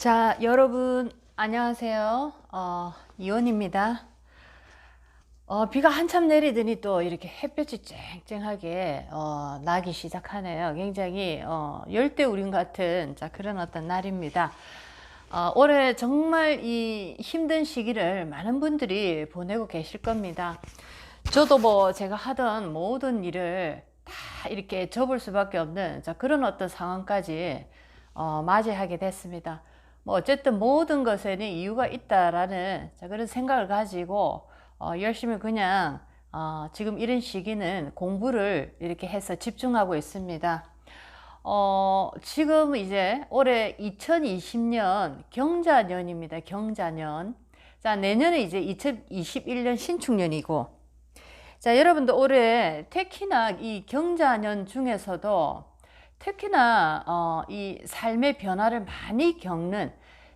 자, 여러분, 안녕하세요. 이원입니다. 비가 한참 내리더니 또 이렇게 햇볕이 쨍쨍하게, 나기 시작하네요. 굉장히, 열대우림 같은, 자, 그런 어떤 날입니다. 올해 정말 이 힘든 시기를 많은 분들이 보내고 계실 겁니다. 저도 뭐 제가 하던 모든 일을 다 이렇게 접을 수밖에 없는, 자, 그런 어떤 상황까지, 맞이하게 됐습니다. 뭐 어쨌든 모든 것에는 이유가 있다라는, 자, 그런 생각을 가지고 열심히 그냥 지금 이런 시기는 공부를 이렇게 해서 집중하고 있습니다. 지금 이제 올해 2020년 경자년입니다. 경자년. 자, 내년에 이제 2021년 신축년이고, 자, 여러분들 올해 특히나 이 경자년 중에서도 특히나 이 삶의 변화를 많이 겪는,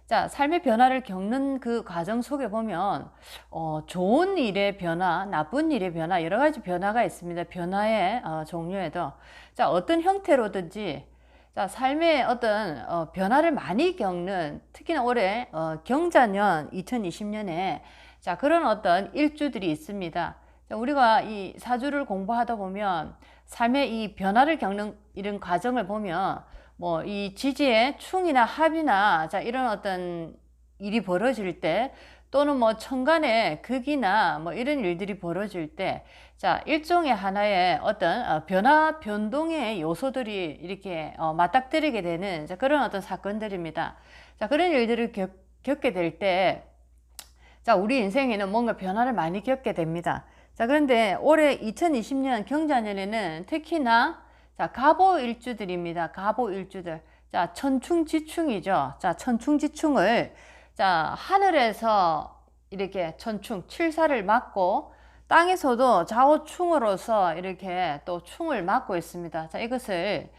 자, 삶의 변화를 겪는 그 과정 속에 보면 좋은 일의 변화, 나쁜 일의 변화, 여러 가지 변화가 있습니다. 변화의 종류에도, 자, 어떤 형태로든지, 자, 삶의 어떤 변화를 많이 겪는, 특히나 올해 경자년 2020년에 자, 그런 어떤 일주들이 있습니다. 자, 우리가 이 사주를 공부하다 보면 삶의 이 변화를 겪는 이런 과정을 보면 뭐 이 지지의 충이나 합이나, 자, 이런 어떤 일이 벌어질 때, 또는 뭐 천간의 극이나 뭐 이런 일들이 벌어질 때, 자, 일종의 하나의 어떤 변화 변동의 요소들이 이렇게 맞닥뜨리게 되는, 자, 그런 어떤 사건들입니다. 자, 그런 일들을 겪게 될 때, 자, 우리 인생에는 뭔가 변화를 많이 겪게 됩니다. 자, 그런데 올해 2020년 경자년에는 특히나, 자, 갑오일주들입니다. 갑오일주들. 자, 천충지충이죠. 자, 천충지충을, 자, 하늘에서 이렇게 천충, 칠사를 맞고, 땅에서도 좌우충으로서 이렇게 또 충을 맞고 있습니다. 자, 이것을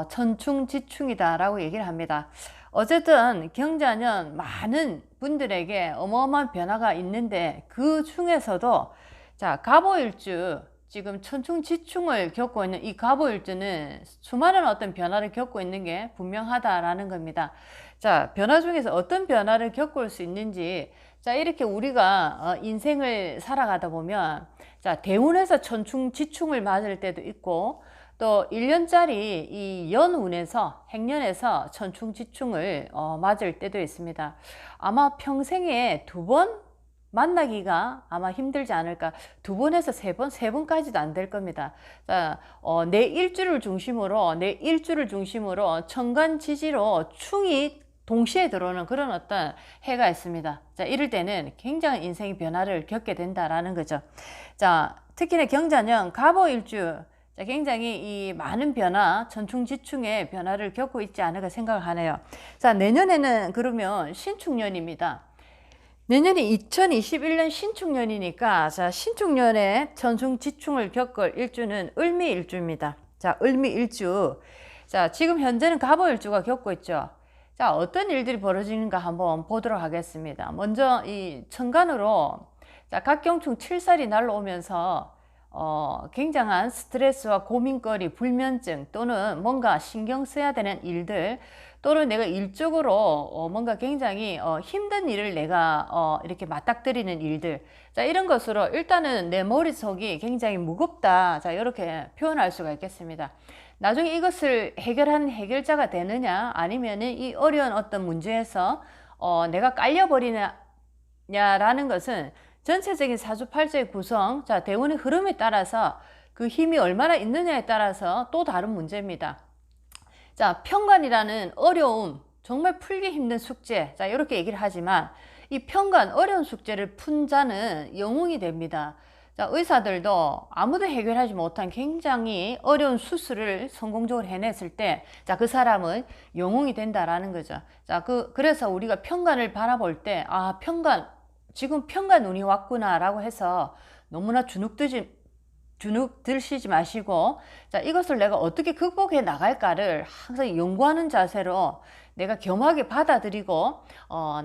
천충지충이다라고 얘기를 합니다. 어쨌든 경자년 많은 분들에게 어마어마한 변화가 있는데, 그 중에서도, 자, 갑오일주, 지금 천충지충을 겪고 있는 이 갑오일주는 수많은 어떤 변화를 겪고 있는 게 분명하다라는 겁니다. 자, 변화 중에서 어떤 변화를 겪을 수 있는지, 자, 이렇게 우리가 인생을 살아가다 보면, 자, 대운에서 천충지충을 맞을 때도 있고, 또 1년짜리 이 연운에서, 행년에서 천충지충을 맞을 때도 있습니다. 아마 평생에 두 번 만나기가 아마 힘들지 않을까. 두 번에서 세 번, 세 번까지도 안 될 겁니다. 자, 내 일주를 중심으로 천간지지로 충이 동시에 들어오는 그런 어떤 해가 있습니다. 자, 이럴 때는 굉장히 인생의 변화를 겪게 된다라는 거죠. 자, 특히나 경자년 갑오일주, 자, 굉장히 이 많은 변화, 천충지충의 변화를 겪고 있지 않을까 생각을 하네요. 자, 내년에는 그러면 신축년입니다. 내년이 2021년 신축년이니까, 자, 신축년에 천충지충을 겪을 일주는 을미일주입니다. 자, 을미일주. 자, 지금 현재는 갑오일주가 겪고 있죠. 자, 어떤 일들이 벌어지는가 한번 보도록 하겠습니다. 먼저 이 천간으로, 자, 각경충 칠살이 날라오면서 굉장한 스트레스와 고민거리, 불면증, 또는 뭔가 신경 써야 되는 일들, 또는 내가 일적으로 뭔가 굉장히 힘든 일을 내가 이렇게 맞닥뜨리는 일들, 자, 이런 것으로 일단은 내 머릿속이 굉장히 무겁다, 자, 이렇게 표현할 수가 있겠습니다. 나중에 이것을 해결하는 해결자가 되느냐, 아니면은 이 어려운 어떤 문제에서 내가 깔려버리냐라는 것은 전체적인 사주팔자의 구성, 자, 대운의 흐름에 따라서 그 힘이 얼마나 있느냐에 따라서 또 다른 문제입니다. 자, 편관이라는 어려움, 정말 풀기 힘든 숙제, 자, 이렇게 얘기를 하지만 이 편관, 어려운 숙제를 푼 자는 영웅이 됩니다. 자, 의사들도 아무도 해결하지 못한 굉장히 어려운 수술을 성공적으로 해냈을 때, 자, 그 사람은 영웅이 된다라는 거죠. 자, 그래서 우리가 편관을 바라볼 때, 아, 지금 편관 운이 왔구나라고 해서 너무나 주눅 들시지 마시고, 자, 이것을 내가 어떻게 극복해 나갈까를 항상 연구하는 자세로, 내가 겸하게 받아들이고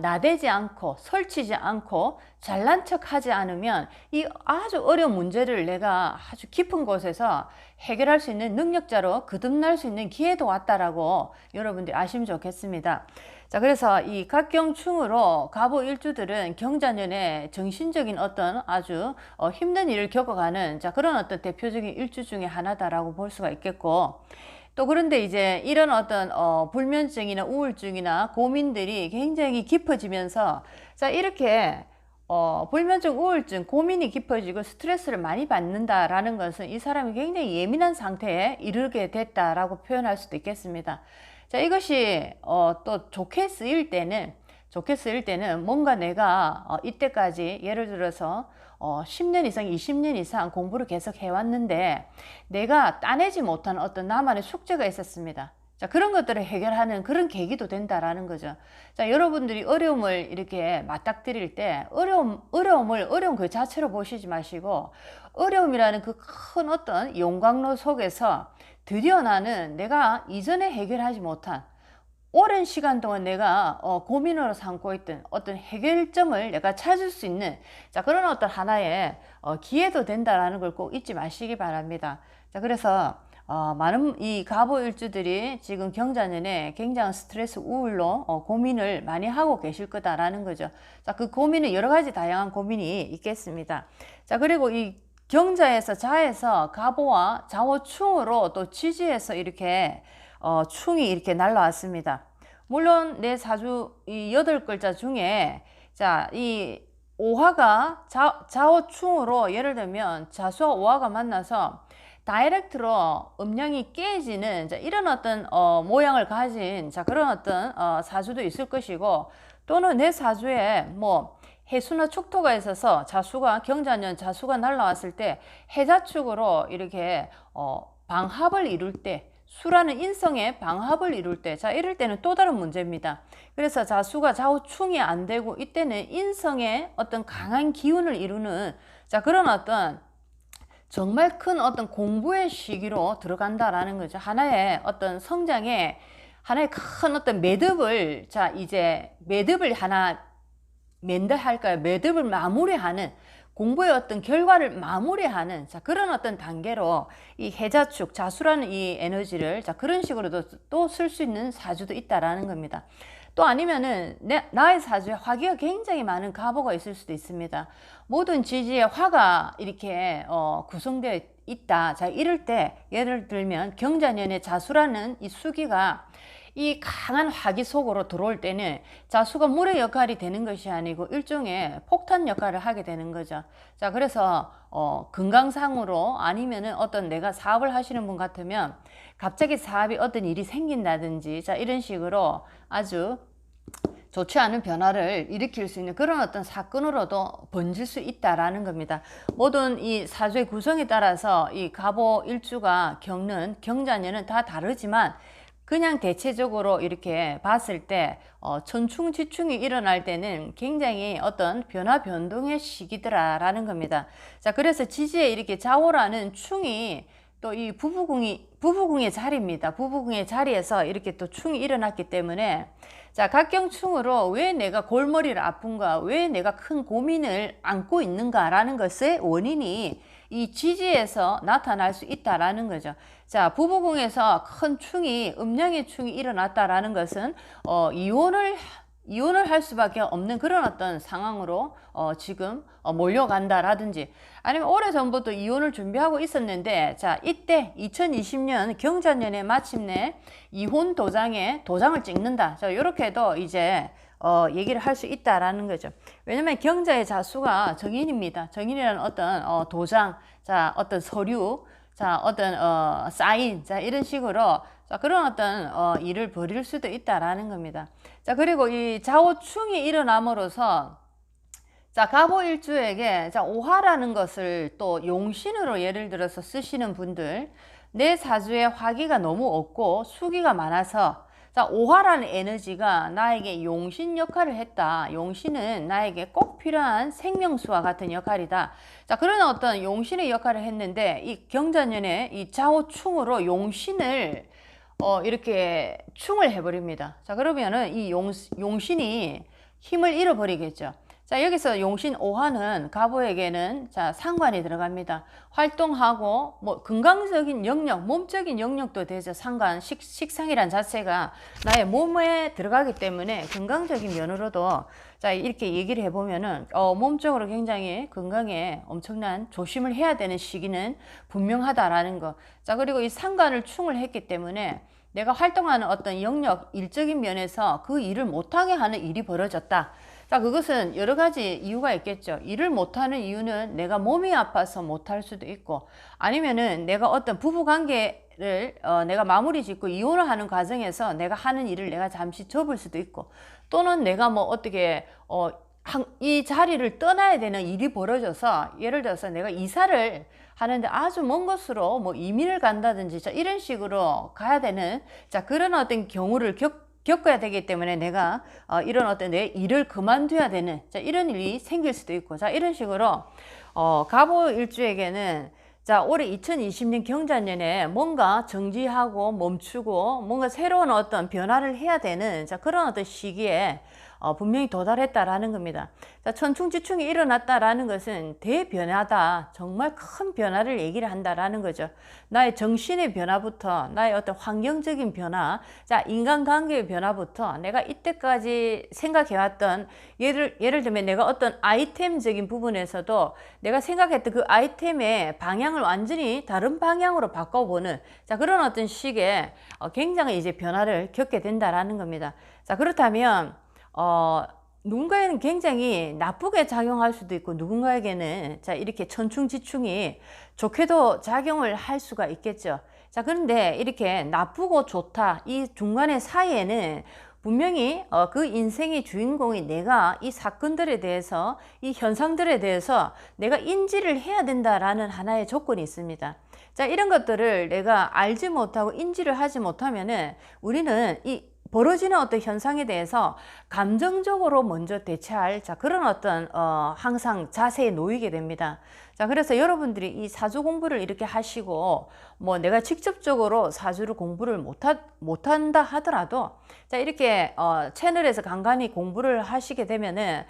나대지 않고 설치지 않고 잘난 척하지 않으면 이 아주 어려운 문제를 내가 아주 깊은 곳에서 해결할 수 있는 능력자로 거듭날 수 있는 기회도 왔다라고 여러분들이 아시면 좋겠습니다. 자, 그래서 이 각경충으로 갑오 일주들은 경자년에 정신적인 어떤 아주 힘든 일을 겪어가는 자, 그런 어떤 대표적인 일주 중에 하나다라고 볼 수가 있겠고, 또 그런데 이제 이런 어떤 불면증이나 우울증이나 고민들이 굉장히 깊어지면서 자, 이렇게 불면증, 우울증, 고민이 깊어지고 스트레스를 많이 받는다라는 것은 이 사람이 굉장히 예민한 상태에 이르게 됐다라고 표현할 수도 있겠습니다. 자, 이것이 또 좋게 쓰일 때는 뭔가 내가 이때까지 예를 들어서 10년 이상, 20년 이상 공부를 계속 해왔는데 내가 따내지 못한 어떤 나만의 숙제가 있었습니다. 자, 그런 것들을 해결하는 그런 계기도 된다라는 거죠. 자, 여러분들이 어려움을 이렇게 맞닥뜨릴 때 어려움 그 자체로 보시지 마시고 어려움이라는 그 큰 어떤 용광로 속에서 드디어 나는 내가 이전에 해결하지 못한 오랜 시간 동안 내가 고민으로 삼고 있던 어떤 해결점을 내가 찾을 수 있는 자, 그런 어떤 하나의 기회도 된다라는 걸 꼭 잊지 마시기 바랍니다. 자, 그래서 많은 이 갑오일주들이 지금 경자년에 굉장한 스트레스 우울로 고민을 많이 하고 계실 거다라는 거죠. 자, 그 고민은 여러 가지 다양한 고민이 있겠습니다. 자, 그리고 이 경자에서 자에서 갑오와 자오충으로 또 지지에서 이렇게 충이 이렇게 날라왔습니다. 물론 내 사주 이 8글자 중에 자, 이 오화가 자오충으로 예를 들면 자수와 오화가 만나서 다이렉트로 음양이 깨지는 자, 이런 어떤 모양을 가진 자, 그런 어떤 사주도 있을 것이고, 또는 내 사주에 뭐 해수나 축토가 있어서 자수가 경자년 자수가 날라왔을 때 해자축으로 이렇게 방합을 이룰 때, 수라는 인성의 방합을 이룰 때, 자, 이럴 때는 또 다른 문제입니다. 그래서 자수가 좌우충이 안 되고 이때는 인성의 어떤 강한 기운을 이루는 자, 그런 어떤 정말 큰 어떤 공부의 시기로 들어간다라는 거죠. 하나의 어떤 성장에 하나의 큰 어떤 매듭을 자, 이제 매듭을 하나 맨다 할까요? 매듭을 마무리하는 공부의 어떤 결과를 마무리하는 자, 그런 어떤 단계로 이 해자축 자수라는 이 에너지를 자, 그런 식으로도 또 쓸 수 있는 사주도 있다라는 겁니다. 또 아니면은 나의 사주에 화기가 굉장히 많은 갑오가 있을 수도 있습니다. 모든 지지에 화가 이렇게 구성되어 있다. 자, 이럴 때 예를 들면 경자년의 자수라는 이 수기가 이 강한 화기 속으로 들어올 때는 자수가 물의 역할이 되는 것이 아니고 일종의 폭탄 역할을 하게 되는 거죠. 자, 그래서 건강상으로 아니면은 어떤 내가 사업을 하시는 분 같으면 갑자기 사업이 어떤 일이 생긴다든지 자, 이런 식으로 아주 좋지 않은 변화를 일으킬 수 있는 그런 어떤 사건으로도 번질 수 있다라는 겁니다. 모든 이 사주의 구성에 따라서 이 갑오 일주가 겪는 경자년은 다 다르지만 그냥 대체적으로 이렇게 봤을 때 천충지충이 일어날 때는 굉장히 어떤 변화 변동의 시기더라라는 겁니다. 자, 그래서 지지에 이렇게 자오라는 충이 또 이 부부궁의 자리입니다. 부부궁의 자리에서 이렇게 또 충이 일어났기 때문에 자, 각경충으로 왜 내가 골머리를 아픈가, 왜 내가 큰 고민을 안고 있는가라는 것의 원인이 이 지지에서 나타날 수 있다라는 거죠. 자, 부부궁에서 큰 충이, 음양의 충이 일어났다라는 것은 이혼을 할 수밖에 없는 그런 어떤 상황으로 지금 몰려간다라든지, 아니면 오래전부터 이혼을 준비하고 있었는데 자, 이때 2020년 경자년에 마침내 이혼 도장에 도장을 찍는다. 자, 이렇게도 이제 얘기를 할 수 있다라는 거죠. 왜냐면 경자의 자수가 정인입니다. 정인이라는 어떤 도장, 자, 어떤 서류, 자, 어떤 사인, 자, 이런 식으로 자, 그런 어떤 일을 벌일 수도 있다라는 겁니다. 자, 그리고 이 자오충이 일어남으로써 자, 갑오일주에게 자, 오화라는 것을 또 용신으로 예를 들어서 쓰시는 분들, 내 사주에 화기가 너무 없고 수기가 많아서 자, 오화라는 에너지가 나에게 용신 역할을 했다. 용신은 나에게 꼭 필요한 생명수와 같은 역할이다. 자, 그런 어떤 용신의 역할을 했는데 이 경자년에 이 자오충으로 용신을 이렇게 충을 해버립니다. 자, 그러면은 이 용신이 힘을 잃어버리겠죠. 자, 여기서 용신 오화는 갑오에게는 자, 상관이 들어갑니다. 활동하고 뭐 건강적인 영역, 몸적인 영역도 되죠. 상관, 식상이란 자체가 나의 몸에 들어가기 때문에 건강적인 면으로도 자, 이렇게 얘기를 해보면은 몸적으로 굉장히 건강에 엄청난 조심을 해야 되는 시기는 분명하다라는 거. 자, 그리고 이 상관을 충을 했기 때문에 내가 활동하는 어떤 영역, 일적인 면에서 그 일을 못하게 하는 일이 벌어졌다. 자, 그것은 여러 가지 이유가 있겠죠. 일을 못하는 이유는 내가 몸이 아파서 못할 수도 있고, 아니면은 내가 어떤 부부관계를 내가 마무리 짓고 이혼을 하는 과정에서 내가 하는 일을 내가 잠시 접을 수도 있고, 또는 내가 뭐 어떻게 이 자리를 떠나야 되는 일이 벌어져서, 예를 들어서 내가 이사를 하는데 아주 먼 곳으로 뭐 이민을 간다든지 자, 이런 식으로 가야 되는 자, 그런 어떤 경우를 겪어야 되기 때문에 내가 이런 어떤 내 일을 그만둬야 되는 자, 이런 일이 생길 수도 있고, 자, 이런 식으로 갑오 일주에게는 자, 올해 2020년 경자년에 뭔가 정지하고 멈추고 뭔가 새로운 어떤 변화를 해야 되는 자, 그런 어떤 시기에 분명히 도달했다라는 겁니다. 자, 천충지충이 일어났다라는 것은 대변화다. 정말 큰 변화를 얘기를 한다라는 거죠. 나의 정신의 변화부터 나의 어떤 환경적인 변화, 자, 인간관계의 변화부터 내가 이때까지 생각해왔던 예를 들면 내가 어떤 아이템적인 부분에서도 내가 생각했던 그 아이템의 방향을 완전히 다른 방향으로 바꿔보는 자, 그런 어떤 식의 굉장히 이제 변화를 겪게 된다라는 겁니다. 자, 그렇다면 누군가에는 굉장히 나쁘게 작용할 수도 있고 누군가에게는 자, 이렇게 천충지충이 좋게도 작용을 할 수가 있겠죠. 자, 그런데 이렇게 나쁘고 좋다 이 중간의 사이에는 분명히 그 인생의 주인공이 내가 이 사건들에 대해서 이 현상들에 대해서 내가 인지를 해야 된다라는 하나의 조건이 있습니다. 자, 이런 것들을 내가 알지 못하고 인지를 하지 못하면은 우리는 이 벌어지는 어떤 현상에 대해서 감정적으로 먼저 대처할 자, 그런 어떤 항상 자세에 놓이게 됩니다. 자, 그래서 여러분들이 이 사주 공부를 이렇게 하시고 뭐 내가 직접적으로 사주를 공부를 못한다 하더라도 자, 이렇게 채널에서 간간히 공부를 하시게 되면은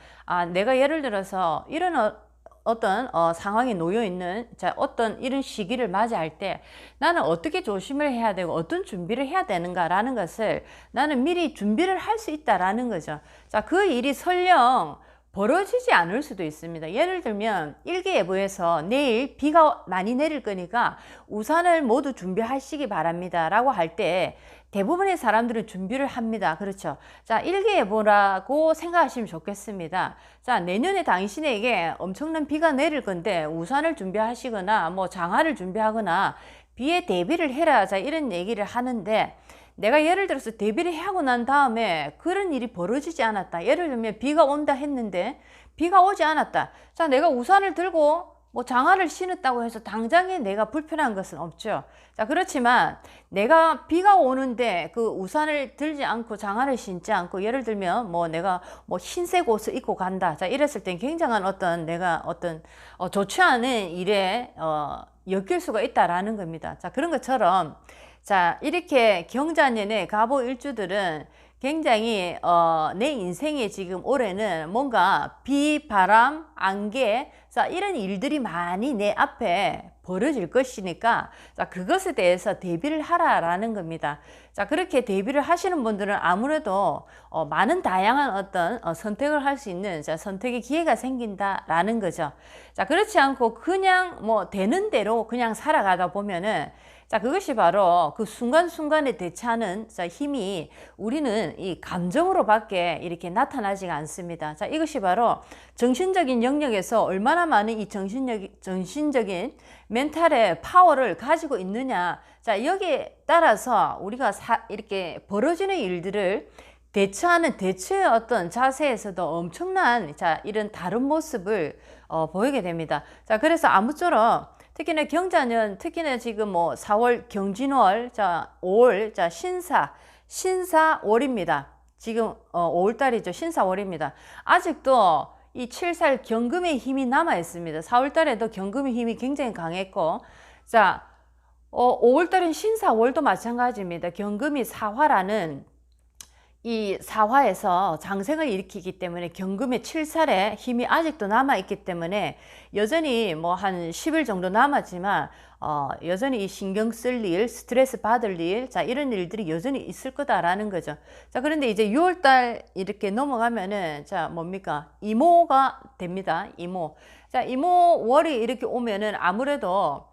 내가 예를 들어서 이런 어떤 상황에 놓여 있는 자, 어떤 이런 시기를 맞이할 때 나는 어떻게 조심을 해야 되고 어떤 준비를 해야 되는가라는 것을 나는 미리 준비를 할 수 있다라는 거죠. 자, 그 일이 설령 벌어지지 않을 수도 있습니다. 예를 들면 일기예보에서 내일 비가 많이 내릴 거니까 우산을 모두 준비하시기 바랍니다 라고 할 때 대부분의 사람들은 준비를 합니다. 그렇죠. 자, 일기예보라고 생각하시면 좋겠습니다. 자, 내년에 당신에게 엄청난 비가 내릴 건데 우산을 준비하시거나 뭐 장화를 준비하거나 비에 대비를 해라. 자, 이런 얘기를 하는데 내가 예를 들어서 대비를 하고 난 다음에 그런 일이 벌어지지 않았다. 예를 들면 비가 온다 했는데 비가 오지 않았다. 자, 내가 우산을 들고 뭐 장화를 신었다고 해서 당장에 내가 불편한 것은 없죠. 자, 그렇지만 내가 비가 오는데 그 우산을 들지 않고 장화를 신지 않고 예를 들면 뭐 내가 뭐 흰색 옷을 입고 간다. 자, 이랬을 땐 굉장한 어떤 내가 어떤 좋지 않은 일에 엮일 수가 있다라는 겁니다. 자, 그런 것처럼 자, 이렇게 경자년의 갑오 일주들은 굉장히 내 인생에 지금 올해는 뭔가 비, 바람, 안개 자, 이런 일들이 많이 내 앞에 벌어질 것이니까 자, 그것에 대해서 대비를 하라라는 겁니다. 자, 그렇게 대비를 하시는 분들은 아무래도 많은 다양한 어떤 선택을 할 수 있는 자, 선택의 기회가 생긴다라는 거죠. 자, 그렇지 않고 그냥 뭐 되는 대로 그냥 살아가다 보면은 자, 그것이 바로 그 순간순간에 대처하는 자, 힘이 우리는 이 감정으로밖에 이렇게 나타나지가 않습니다. 자, 이것이 바로 정신적인 영역에서 얼마나 많은 이 정신적인 멘탈의 파워를 가지고 있느냐. 자, 여기에 따라서 우리가 이렇게 벌어지는 일들을 대처하는 대처의 어떤 자세에서도 엄청난 자, 이런 다른 모습을 보이게 됩니다. 자, 그래서 아무쪼록 특히나 경자년, 특히나 지금 뭐 4월 경진월, 자 5월, 자 신사월입니다. 지금 5월달이죠. 신사월입니다. 아직도 이 7살 경금의 힘이 남아 있습니다. 4월달에도 경금의 힘이 굉장히 강했고, 자 5월달은 신사월도 마찬가지입니다. 경금이 사화라는 이 사화에서 장생을 일으키기 때문에 경금의 7살에 힘이 아직도 남아있기 때문에 여전히 뭐 한 10일 정도 남았지만 여전히 이 신경 쓸 일, 스트레스 받을 일, 자, 이런 일들이 여전히 있을 거다라는 거죠. 자, 그런데 이제 6월달 이렇게 넘어가면은, 자, 뭡니까? 이모가 됩니다. 이모. 자, 이모월이 이렇게 오면은 아무래도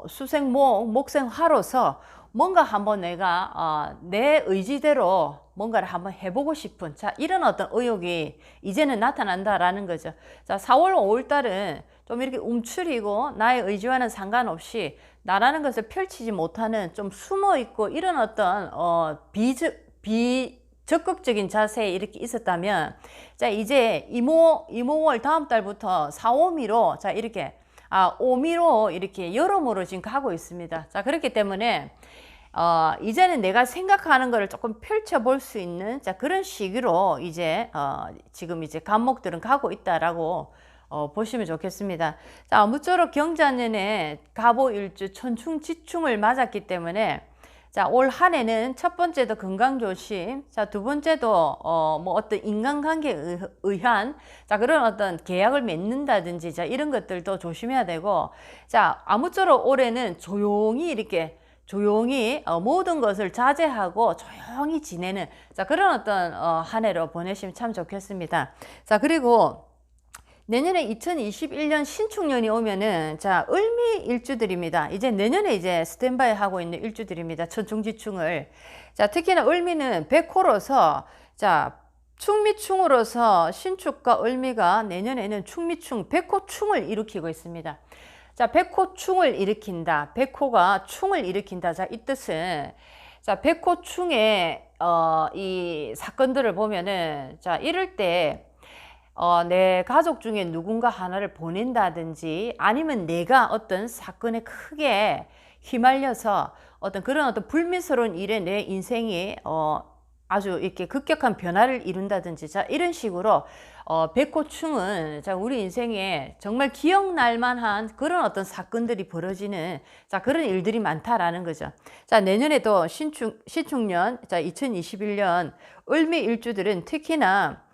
수생목, 목생화로서 뭔가 한번 내가 내 의지대로 뭔가를 한번 해보고 싶은, 자, 이런 어떤 의욕이 이제는 나타난다라는 거죠. 자, 4월, 5월 달은 좀 이렇게 움츠리고 나의 의지와는 상관없이 나라는 것을 펼치지 못하는 좀 숨어 있고 이런 어떤 비적극적인 자세에 이렇게 있었다면, 자, 이제 이모월 다음 달부터 4, 5미로, 자, 이렇게 오미로 이렇게 여러모로 지금 가고 있습니다. 자, 그렇기 때문에 이제는 내가 생각하는 것을 조금 펼쳐볼 수 있는, 자, 그런 시기로 이제 지금 이제 간목들은 가고 있다라고 보시면 좋겠습니다. 자, 아무쪼록 경자년에 갑오일주 천충지충을 맞았기 때문에, 자, 올 한 해는 첫 번째도 건강 조심, 자, 두 번째도 뭐 어떤 인간관계에 의한, 자, 그런 어떤 계약을 맺는다든지, 자, 이런 것들도 조심해야 되고, 자, 아무쪼록 올해는 조용히 모든 것을 자제하고 조용히 지내는, 자, 그런 어떤 한 해로 보내시면 참 좋겠습니다. 자, 그리고 내년에 2021년 신축년이 오면은, 자, 을미 일주들입니다. 이제 내년에 이제 스탠바이 하고 있는 일주들입니다. 천충지충을. 자, 특히나 을미는 백호로서, 자, 충미충으로서 신축과 을미가 내년에는 충미충, 백호충을 일으키고 있습니다. 자, 백호충을 일으킨다. 백호가 충을 일으킨다. 자, 이 뜻은, 자, 백호충의 이 사건들을 보면은, 자, 이럴 때 내 가족 중에 누군가 하나를 보낸다든지 아니면 내가 어떤 사건에 크게 휘말려서 어떤 그런 어떤 불미스러운 일에 내 인생이 아주 이렇게 급격한 변화를 이룬다든지, 자, 이런 식으로 백호충은, 자, 우리 인생에 정말 기억날 만한 그런 어떤 사건들이 벌어지는, 자, 그런 일들이 많다라는 거죠. 자, 내년에도 신축년, 자, 2021년 을미 일주들은 특히나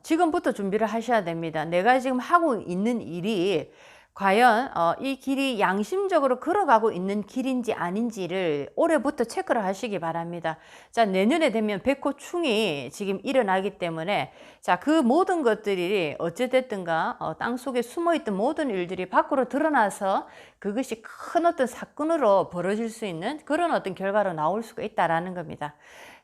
지금부터 준비를 하셔야 됩니다. 내가 지금 하고 있는 일이 과연 이 길이 양심적으로 걸어가고 있는 길인지 아닌지를 올해부터 체크를 하시기 바랍니다. 자, 내년에 되면 백호충이 지금 일어나기 때문에, 자, 그 모든 것들이 어찌됐든가 땅속에 숨어있던 모든 일들이 밖으로 드러나서 그것이 큰 어떤 사건으로 벌어질 수 있는 그런 어떤 결과로 나올 수가 있다라는 겁니다.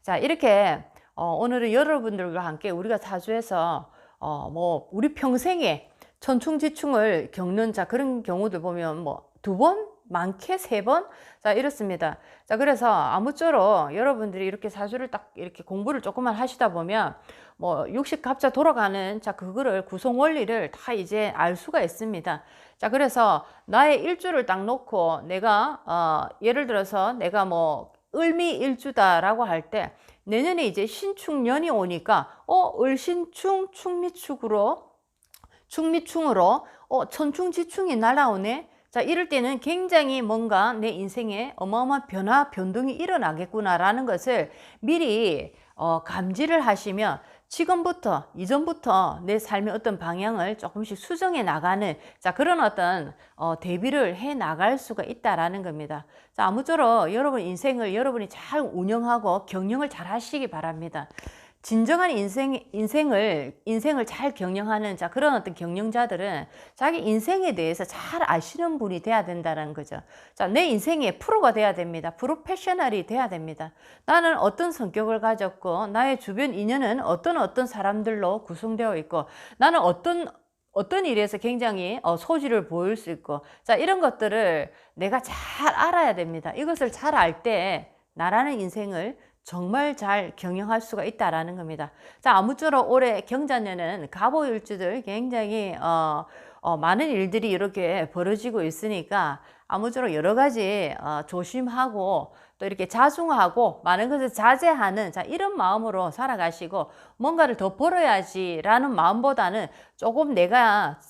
자, 이렇게 오늘은 여러분들과 함께 우리가 사주에서 뭐 우리 평생에 천충지충을 겪는, 자, 그런 경우들 보면 뭐 2번, 많게 3번, 자, 이렇습니다. 자, 그래서 아무쪼록 여러분들이 이렇게 사주를 딱 이렇게 공부를 조금만 하시다 보면 뭐 60갑자 돌아가는, 자, 그거를 구성 원리를 다 이제 알 수가 있습니다. 자, 그래서 나의 일주를 딱 놓고 내가 예를 들어서 내가 뭐 을미 일주다라고 할 때 내년에 이제 신축년이 오니까 을신충 충미충으로 천충지충이 날아오네. 자, 이럴 때는 굉장히 뭔가 내 인생에 어마어마한 변동이 일어나겠구나라는 것을 미리 감지를 하시면 지금부터, 이전부터 내 삶의 어떤 방향을 조금씩 수정해 나가는, 자, 그런 어떤 대비를 해 나갈 수가 있다라는 겁니다. 자, 아무쪼록 여러분 인생을 여러분이 잘 운영하고 경영을 잘 하시기 바랍니다. 진정한 인생을 잘 경영하는, 자, 그런 어떤 경영자들은 자기 인생에 대해서 잘 아시는 분이 돼야 된다는 거죠. 자, 내 인생의 프로가 돼야 됩니다. 프로페셔널이 돼야 됩니다. 나는 어떤 성격을 가졌고 나의 주변 인연은 어떤 사람들로 구성되어 있고 나는 어떤 일에서 굉장히 소질을 보일 수 있고, 자, 이런 것들을 내가 잘 알아야 됩니다. 이것을 잘 알 때 나라는 인생을 정말 잘 경영할 수가 있다라는 겁니다. 자, 아무쪼록 올해 경자년은 갑오일주들 굉장히 많은 일들이 이렇게 벌어지고 있으니까 아무쪼록 여러 가지 조심하고 또 이렇게 자중하고 많은 것을 자제하는, 자, 이런 마음으로 살아가시고 뭔가를 더 벌어야지 라는 마음보다는 조금 내가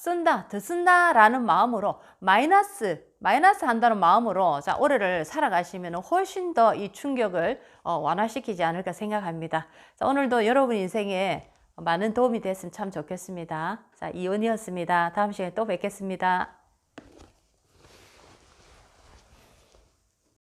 더 쓴다 라는 마음으로 마이너스 마이너스 한다는 마음으로 자, 올해를 살아가시면 훨씬 더 이 충격을 완화시키지 않을까 생각합니다. 자, 오늘도 여러분 인생에 많은 도움이 됐으면 참 좋겠습니다. 자, 이은이었습니다. 다음 시간에 또 뵙겠습니다.